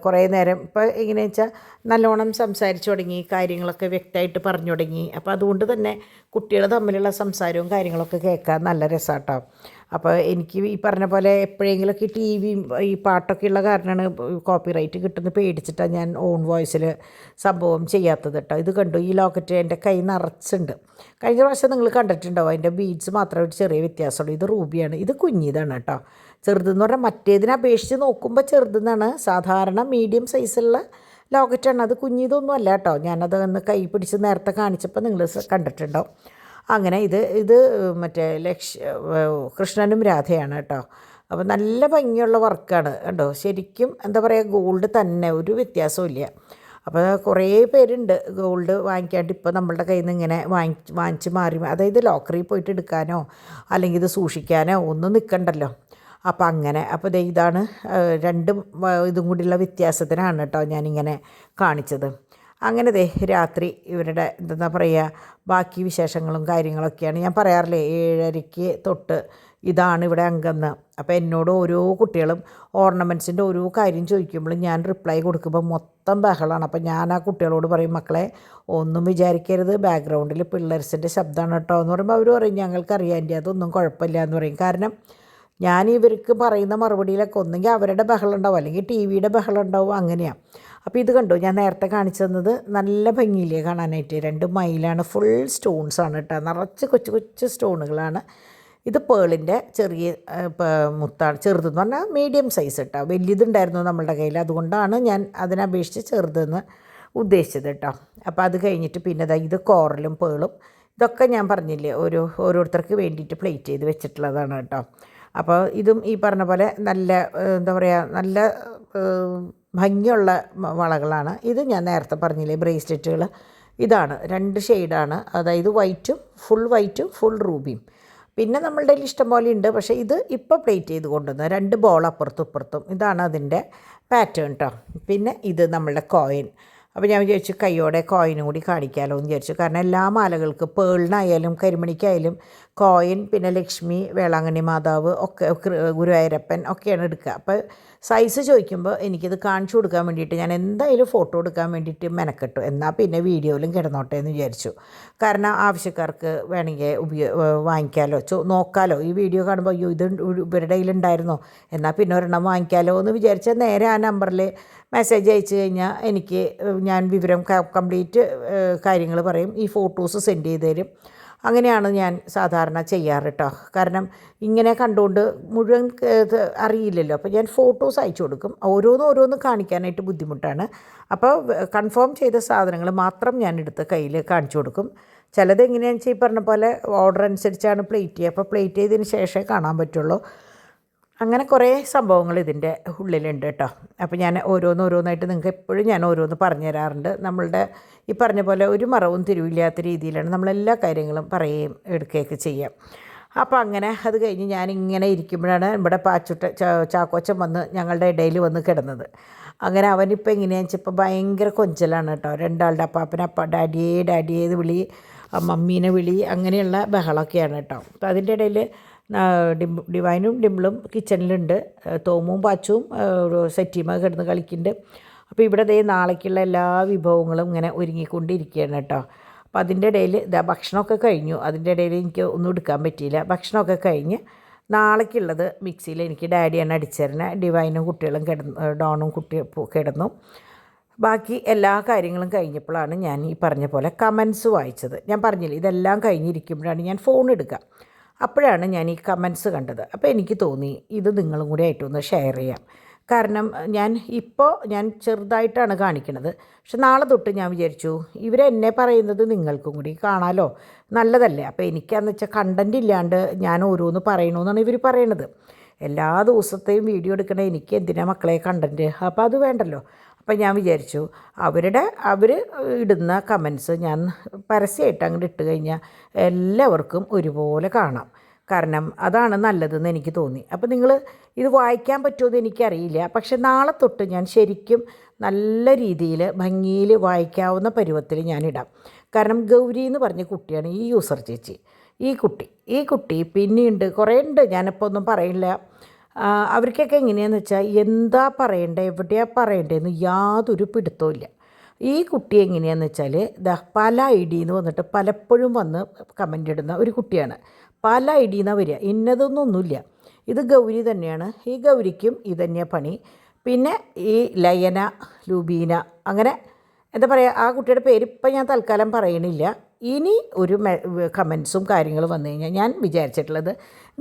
കുറേ നേരം ഇപ്പോൾ എങ്ങനെയാണെന്ന് വെച്ചാൽ നല്ലോണം സംസാരിച്ചു തുടങ്ങി, കാര്യങ്ങളൊക്കെ വ്യക്തമായിട്ട് പറഞ്ഞു തുടങ്ങി. അപ്പോൾ അതുകൊണ്ട് തന്നെ കുട്ടികൾ തമ്മിലുള്ള സംസാരവും കാര്യങ്ങളൊക്കെ കേൾക്കാൻ നല്ല രസമാട്ടോ. അപ്പോൾ എനിക്ക് ഈ പറഞ്ഞ പോലെ എപ്പോഴെങ്കിലുമൊക്കെ ടി വിയും ഈ പാട്ടൊക്കെ ഉള്ള കാരണമാണ് കോപ്പിറൈറ്റ് കിട്ടുന്നത് പേടിച്ചിട്ടാണ് ഞാൻ ഓൺ വോയിസിൽ സംഭവം ചെയ്യാത്തത് കേട്ടോ. ഇത് കണ്ടു, ഈ ലോക്കറ്റ് എൻ്റെ കൈ നിറച്ചുണ്ട്. കഴിഞ്ഞ പ്രാവശ്യം നിങ്ങൾ കണ്ടിട്ടുണ്ടാവും, അതിൻ്റെ ബീഡ്സ് മാത്രമേ ഒരു ചെറിയ വ്യത്യാസമുള്ളൂ. ഇത് റൂബിയാണ്. ഇത് കുഞ്ഞിതാണ് കേട്ടോ. ചെറുതെന്ന് പറഞ്ഞാൽ മറ്റേതിനെ അപേക്ഷിച്ച് നോക്കുമ്പോൾ ചെറുതെന്നാണ്. സാധാരണ മീഡിയം സൈസുള്ള ലോക്കറ്റാണ്. അത് കുഞ്ഞിതൊന്നും അല്ല കേട്ടോ. ഞാനത് ഒന്ന് കൈ പിടിച്ച് നേരത്തെ കാണിച്ചപ്പോൾ നിങ്ങൾ കണ്ടിട്ടുണ്ടാവും. അങ്ങനെ ഇത് മറ്റേ കൃഷ്ണനും രാധയാണ് കേട്ടോ. അപ്പോൾ നല്ല ഭംഗിയുള്ള വർക്കാണ് കണ്ടോ. ശരിക്കും എന്താ പറയുക, ഗോൾഡ് തന്നെ, ഒരു വ്യത്യാസവും ഇല്ല. അപ്പോൾ കുറേ പേരുണ്ട് ഗോൾഡ് വാങ്ങിക്കാണ്ട് ഇപ്പോൾ നമ്മളുടെ കയ്യിൽ നിന്ന് ഇങ്ങനെ വാങ്ങിച്ച് മാറി, അതായത് ലോക്കറിൽ പോയിട്ട് എടുക്കാനോ അല്ലെങ്കിൽ ഇത് സൂക്ഷിക്കാനോ ഒന്നും നിൽക്കണ്ടല്ലോ. അപ്പോൾ അങ്ങനെ, അപ്പോൾ ഇതാണ് രണ്ടും ഇതും കൂടിയുള്ള വ്യത്യാസത്തിനാണ് കേട്ടോ ഞാനിങ്ങനെ കാണിച്ചത്. അങ്ങനെ രാത്രി ഇവരുടെ എന്താ പറയുക, ബാക്കി വിശേഷങ്ങളും കാര്യങ്ങളൊക്കെയാണ് ഞാൻ പറയാറില്ലേ. 7:30 തൊട്ട് ഇതാണ് ഇവിടെ അംഗമെന്ന്. അപ്പോൾ എന്നോട് ഓരോ കുട്ടികളും ഓർണമെൻറ്റ്സിൻ്റെ ഓരോ കാര്യം ചോദിക്കുമ്പോഴും ഞാൻ റിപ്ലൈ കൊടുക്കുമ്പോൾ മൊത്തം ബഹളമാണ്. അപ്പോൾ ഞാൻ ആ കുട്ടികളോട് പറയും, മക്കളെ ഒന്നും വിചാരിക്കരുത്, ബാക്ക്ഗ്രൗണ്ടിൽ പിള്ളേഴ്സിൻ്റെ ശബ്ദമാണ് കേട്ടോ എന്ന് പറയുമ്പോൾ അവർ പറയും ഞങ്ങൾക്കറിയാം ആൻറ്റി, അതൊന്നും കുഴപ്പമില്ല എന്ന് പറയും. കാരണം ഞാൻ ഇവർക്ക് പറയുന്ന മറുപടിയിലൊക്കെ ഒന്നെങ്കിൽ അവരുടെ ബഹളം ഉണ്ടാവും അല്ലെങ്കിൽ ടി വിയുടെ ബഹളം ഉണ്ടാവും, അങ്ങനെയാണ്. അപ്പോൾ ഇത് കണ്ടു, ഞാൻ നേരത്തെ കാണിച്ചു തന്നത് നല്ല ഭംഗിയില്ലേ കാണാനായിട്ട്. 2 മൈലാണ്, ഫുൾ സ്റ്റോൺസാണ് കേട്ടോ, നിറച്ച് കൊച്ചു കൊച്ചു സ്റ്റോണുകളാണ്. ഇത് പേളിൻ്റെ ചെറിയ മുത്താണ്. ചെറുതെന്ന് പറഞ്ഞാൽ മീഡിയം സൈസ് കേട്ടോ. വലിയതുണ്ടായിരുന്നു നമ്മളുടെ കയ്യിൽ, അതുകൊണ്ടാണ് ഞാൻ അതിനപേക്ഷിച്ച് ചെറുതെന്ന് ഉദ്ദേശിച്ചത് കേട്ടോ. അപ്പോൾ അത് കഴിഞ്ഞിട്ട് പിന്നെ ദാ ഇത് കോറലും പേളും ഇതൊക്കെ ഞാൻ പറഞ്ഞില്ലേ ഓരോരുത്തർക്ക് വേണ്ടിയിട്ട് പ്ലേറ്റ് ചെയ്ത് വെച്ചിട്ടുള്ളതാണ് കേട്ടോ. അപ്പോൾ ഇതും ഈ പറഞ്ഞ പോലെ നല്ല എന്താ പറയുക നല്ല ഭംഗിയുള്ള വളകളാണ്. ഇത് ഞാൻ നേരത്തെ പറഞ്ഞില്ലേ ബ്രേസ്ലെറ്റുകൾ, ഇതാണ് 2 ഷെയ്ഡാണ്, അതായത് വൈറ്റും ഫുൾ റൂബിയും. പിന്നെ നമ്മളുടെ കയ്യിൽ ഇഷ്ടം പോലെ ഉണ്ട്, പക്ഷേ ഇത് ഇപ്പോൾ പ്ലേറ്റ് ചെയ്ത് കൊണ്ടുവന്ന് 2 ബോൾ അപ്പുറത്തും ഇപ്പുറത്തും, ഇതാണ് അതിൻ്റെ പാറ്റേൺ കേട്ടോ. പിന്നെ ഇത് നമ്മളുടെ കോയിൻ. അപ്പോൾ ഞാൻ വിചാരിച്ചു കയ്യോടെ കോയിനും കൂടി കാണിക്കാമല്ലോ എന്ന് വിചാരിച്ചു. കാരണം എല്ലാ മാലകൾക്കും പേളിനായാലും കരിമണിക്കായാലും കോയിൻ, പിന്നെ ലക്ഷ്മി, വേളാങ്കണ്ണി മാതാവ് ഒക്കെ ഗുരുവായൂരപ്പൻ ഒക്കെയാണ് എടുക്കുക. അപ്പോൾ സൈസ് ചോദിക്കുമ്പോൾ എനിക്കിത് കാണിച്ചു കൊടുക്കാൻ വേണ്ടിയിട്ട് ഞാൻ എന്തായാലും ഫോട്ടോ എടുക്കാൻ വേണ്ടിയിട്ട് മെനക്കെട്ടു. എന്നാൽ പിന്നെ വീഡിയോയിലും കിടന്നോട്ടെ എന്ന് വിചാരിച്ചു. കാരണം ആവശ്യക്കാർക്ക് വേണമെങ്കിൽ വാങ്ങിക്കാമല്ലോ, നോക്കാമല്ലോ. ഈ വീഡിയോ കാണുമ്പോൾ അയ്യോ ഇത് ഇവരുടെ കയ്യിലുണ്ടായിരുന്നോ, എന്നാൽ പിന്നെ ഒരെണ്ണം വാങ്ങിക്കാമല്ലോ എന്ന് വിചാരിച്ചാൽ നേരെ ആ നമ്പറിൽ മെസ്സേജ് അയച്ചു കഴിഞ്ഞാൽ എനിക്ക് ഞാൻ വിവരം കംപ്ലീറ്റ് കാര്യങ്ങൾ പറയും, ഈ ഫോട്ടോസ് സെൻഡ് ചെയ്ത് തരും. അങ്ങനെയാണ് ഞാൻ സാധാരണ ചെയ്യാറ് കേട്ടോ. കാരണം ഇങ്ങനെ കണ്ടുകൊണ്ട് മുഴുവൻ അറിയില്ലല്ലോ. അപ്പോൾ ഞാൻ ഫോട്ടോസ് അയച്ചു കൊടുക്കും. ഓരോന്ന് കാണിക്കാനായിട്ട് ബുദ്ധിമുട്ടാണ്. അപ്പോൾ കൺഫേം ചെയ്ത സാധനങ്ങൾ മാത്രം ഞാൻ എടുത്ത് കയ്യിൽ കാണിച്ചു കൊടുക്കും. ചിലത് എങ്ങനെയാണെന്ന് വെച്ചാൽ ഈ പറഞ്ഞ പോലെ ഓർഡർ അനുസരിച്ചാണ് പ്ലേറ്റ് ചെയ്യുക. അപ്പോൾ പ്ലേറ്റ് ചെയ്തതിന് ശേഷമേ കാണാൻ പറ്റുള്ളൂ. അങ്ങനെ കുറേ സംഭവങ്ങൾ ഇതിൻ്റെ ഉള്ളിലുണ്ട് കേട്ടോ. അപ്പോൾ ഞാൻ ഓരോന്നായിട്ട് നിങ്ങൾക്ക് എപ്പോഴും ഞാൻ ഓരോന്ന് പറഞ്ഞു തരാറുണ്ട്. നമ്മളുടെ ഈ പറഞ്ഞ പോലെ ഒരു മറവും തിരിവില്ലാത്ത രീതിയിലാണ് നമ്മളെല്ലാ കാര്യങ്ങളും പറയുകയും എടുക്കുകയൊക്കെ ചെയ്യാം. അപ്പോൾ അങ്ങനെ അത് കഴിഞ്ഞ് ഞാനിങ്ങനെ ഇരിക്കുമ്പോഴാണ് ഇവിടെ ചാക്കോച്ചൻ വന്ന് ഞങ്ങളുടെ ഇടയിൽ വന്ന് കിടന്നത്. അങ്ങനെ അവനിപ്പോൾ എങ്ങനെയാണെന്ന് വെച്ചപ്പോൾ ഭയങ്കര കൊഞ്ചലാണ് കേട്ടോ. 2 ആളുടെ അപ്പാപ്പനപ്പ ഡാഡിയേ എന്ന് വിളി, മമ്മീനെ വിളി, അങ്ങനെയുള്ള ബഹളമൊക്കെയാണ് കേട്ടോ. അപ്പോൾ അതിൻ്റെ ഇടയിൽ ഡിവൈനും ഡിംപിളും കിച്ചണിലുണ്ട്, തോമും പാച്ചും സെറ്റിമ കിടന്ന് കളിക്കുന്നുണ്ട്. അപ്പോൾ ഇവിടെ നാളേക്കുള്ള എല്ലാ വിഭവങ്ങളും ഇങ്ങനെ ഒരുങ്ങിക്കൊണ്ടിരിക്കുകയാണ് കേട്ടോ. അപ്പോൾ അതിൻ്റെ ഇടയിൽ ഭക്ഷണമൊക്കെ കഴിഞ്ഞു. അതിൻ്റെ ഇടയിൽ എനിക്ക് ഒന്നും എടുക്കാൻ പറ്റിയില്ല. ഭക്ഷണമൊക്കെ കഴിഞ്ഞ് നാളേക്കുള്ളത് മിക്സിയിൽ എനിക്ക് ഡാഡിയാണ് അടിച്ചിരുന്നത്. ഡിവൈനും കുട്ടികളും ഡോണും കിടന്നു. ബാക്കി എല്ലാ കാര്യങ്ങളും കഴിഞ്ഞപ്പോഴാണ് ഞാൻ ഈ പറഞ്ഞ പോലെ കമൻസ് വായിച്ചത്. ഞാൻ പറഞ്ഞില്ലേ ഇതെല്ലാം കഴിഞ്ഞിരിക്കുമ്പോഴാണ് ഞാൻ ഫോൺ എടുക്കുക. അപ്പോഴാണ് ഞാൻ ഈ കമൻസ് കണ്ടത്. അപ്പോൾ എനിക്ക് തോന്നി ഇത് നിങ്ങളും കൂടി ആയിട്ടൊന്ന് ഷെയർ ചെയ്യാം. കാരണം ഞാൻ ചെറുതായിട്ടാണ് കാണിക്കുന്നത്. പക്ഷെ നാളെ തൊട്ട് ഞാൻ വിചാരിച്ചു ഇവരെന്നെ പറയുന്നത് നിങ്ങൾക്കും കൂടി കാണാമല്ലോ, നല്ലതല്ലേ. അപ്പോൾ എനിക്കാന്ന് വെച്ചാൽ കണ്ടൻറ് ഇല്ലാണ്ട് ഞാൻ ഓരോന്ന് പറയണമെന്നാണ് ഇവർ പറയണത്. എല്ലാ ദിവസത്തെയും വീഡിയോ എടുക്കണേ എനിക്ക് എന്തിനാ മക്കളെ കണ്ടൻറ്, അപ്പോൾ അത് വേണ്ടല്ലോ. അപ്പം ഞാൻ വിചാരിച്ചു അവർ ഇടുന്ന കമൻസ് ഞാൻ പരസ്യമായിട്ട് അങ്ങോട്ട് ഇട്ട് കഴിഞ്ഞാൽ എല്ലാവർക്കും ഒരുപോലെ കാണാം. കാരണം അതാണ് നല്ലതെന്ന് എനിക്ക് തോന്നി. അപ്പോൾ നിങ്ങൾ ഇത് വായിക്കാൻ പറ്റുമെന്ന് എനിക്കറിയില്ല. പക്ഷെ നാളെ തൊട്ട് ഞാൻ ശരിക്കും നല്ല രീതിയിൽ ഭംഗിയിൽ വായിക്കാവുന്ന പരുവത്തിൽ ഞാനിടാം. കാരണം ഗൗരി എന്ന് പറഞ്ഞ കുട്ടിയാണ് ഈ യൂസർ ചേച്ചി. ഈ കുട്ടി പിന്നെയുണ്ട് കുറേ ഉണ്ട്, ഞാനിപ്പോൾ ഒന്നും പറയില്ല. അവർക്കൊക്കെ എങ്ങനെയാണെന്ന് വെച്ചാൽ എന്താ പറയേണ്ടത് എവിടെയാണ് പറയേണ്ടതെന്ന് യാതൊരു പിടുത്തവും ഇല്ല. ഈ കുട്ടി എങ്ങനെയാണെന്ന് വെച്ചാൽ പല ഐ ഡിന്ന് വന്നിട്ട് പലപ്പോഴും വന്ന് കമൻ്റ് ഇടുന്ന ഒരു കുട്ടിയാണ്. പല ഐ ഡിന്നാണ് വരിക, ഇന്നതൊന്നൊന്നുമില്ല. ഇത് ഗൗരി തന്നെയാണ്. ഈ ഗൗരിക്കും ഇതന്നെയാണ് പണി. പിന്നെ ഈ ലയന, ലൂബീന, അങ്ങനെ എന്താ പറയുക, ആ കുട്ടിയുടെ പേര് ഇപ്പം ഞാൻ തൽക്കാലം പറയണില്ല. ഇനി ഒരു കമൻസും കാര്യങ്ങളും വന്നു കഴിഞ്ഞാൽ ഞാൻ വിചാരിച്ചിട്ടുള്ളത്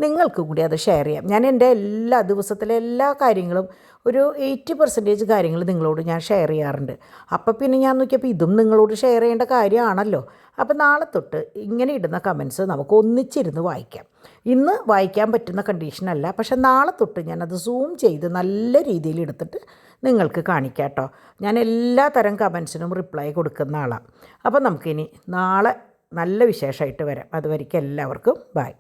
നിങ്ങൾക്കും കൂടി അത് ഷെയർ ചെയ്യാം. ഞാൻ എൻ്റെ എല്ലാ ദിവസത്തിലെ എല്ലാ കാര്യങ്ങളും ഒരു 80% കാര്യങ്ങൾ നിങ്ങളോട് ഞാൻ ഷെയർ ചെയ്യാറുണ്ട്. അപ്പോൾ പിന്നെ ഞാൻ നോക്കിയപ്പോൾ ഇതും നിങ്ങളോട് ഷെയർ ചെയ്യേണ്ട കാര്യമാണല്ലോ. അപ്പോൾ നാളെ തൊട്ട് ഇങ്ങനെ ഇടുന്ന കമൻസ് നമുക്ക് ഒന്നിച്ചിരുന്ന് വായിക്കാം. ഇന്ന് വായിക്കാൻ പറ്റുന്ന കണ്ടീഷനല്ല, പക്ഷെ നാളെ തൊട്ട് ഞാനത് സൂം ചെയ്ത് നല്ല രീതിയിൽ എടുത്തിട്ട് നിങ്ങൾക്ക് കാണിക്കാം കേട്ടോ. ഞാൻ എല്ലാ തരം കമൻസിനും റിപ്ലൈ കൊടുക്കുന്ന ആളാണ്. അപ്പോൾ നമുക്കിനി നാളെ നല്ല വിശേഷമായിട്ട് വരാം. അതുവരെയ്ക്ക് എല്ലാവർക്കും ബൈ.